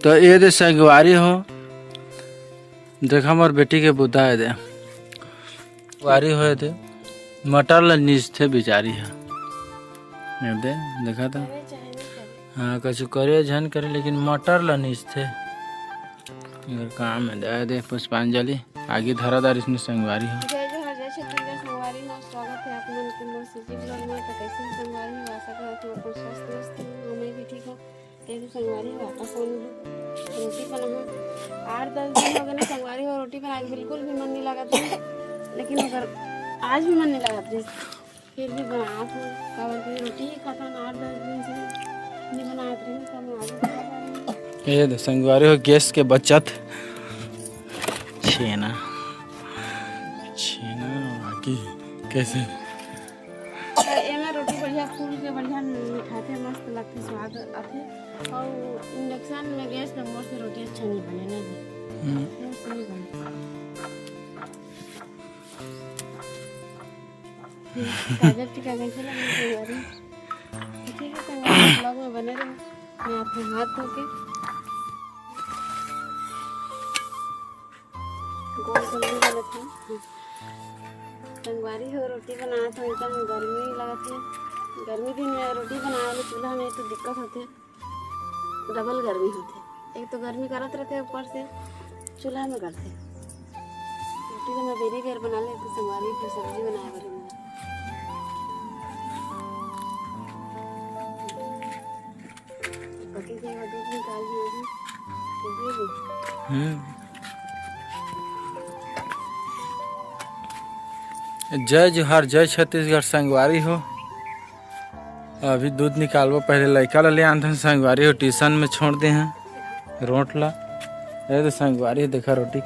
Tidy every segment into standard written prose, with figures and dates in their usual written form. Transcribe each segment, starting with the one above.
तो ये दे संगवारी हो देखा मोर बेटी के बुदा है दे वारी हो दे मटर ल नीच थे बेचारी है ये दे देखा था। हाँ कछु करे झन करे लेकिन मटर ल नीच थे इधर काम है दे दे पुष्पांजलि आगे धरादार इसमें संगवारी हो। जय जोहार जय छत्तीसगढ़ संगवारी हो। स्वागत है आप लोगों के मोर सजीव ब्लॉग में। तो कैसे संगवारी हो, आशा करती हूँ अपन स्वस्थ मस्त हो, मैं भी ठीक हूँ। कैसे संगवारी हो वापस फोन रोटी बना 8-10 दिन हो गए ना संगवारी हो रोटी बना के बिल्कुल भी मन नहीं लगा था, लेकिन अगर आज भी मन नहीं लगा था फिर भी बना था काबर की रोटी ही खाता ना 8-10 दिन से नहीं बनाया रही तो मैं आज बना रही हूँ। ये संगवारी हो गैस के बचत छेना छेना बाकी कैसे एमे रोटी बढ़िया फूल के बढ़िया खाते मस्त लगते स्वाद आते और इंडक्शन में गैस पे मोर से रोटी अच्छा नहीं बने ना जी सही बने गाजर टिक्का कैसे लगे यार ठीक है संग ब्लॉग में बने रहो। मैं आपको हाथ धो के गोल गोल वाला था संगवारी हो रोटी बनाया था एकदम गर्मी लगा थी गर्मी दिन में रोटी बनाए चूल्हा में तो दिक्कत होते डबल गर्मी होते एक तो गर्मी करत रहते ऊपर से चूल्हा में करते रोटी तो मैं बेरी बेर बना ले तो संगवारी फिर सब्जी बनाए बड़ी बाकी के दूध निकाल दिया जय जोहार जय छत्तीसगढ़ संगवारी हो। अभी दूध निकालबो पहले लड़का ले आन संगवारी हो ट्यूशन में छोड़ दे हैं रोट ला ये तो संगवारी देखा रोटी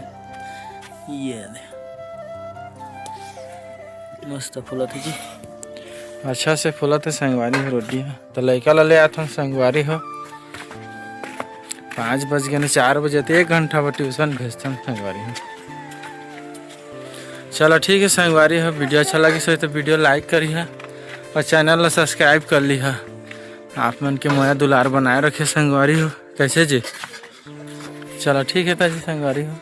ये दे मस्त फूला थी जी अच्छा से फूला थे संगवारी हो रोटी है तो लड़का ले आता संगवारी हो 5 बज गए 4 बजे तो 1 घंटा पर ट्यूशन भेजता संगवारी हो। चलो ठीक है संगवारी हो वीडियो अच्छा लगी सो तो वीडियो लाइक करी है और चैनल ला सब्सक्राइब कर ली है। आप मन के मोया दुलार बनाए रखे संगवारी हो कैसे जी। चलो ठीक है ताजी संगवारी हो।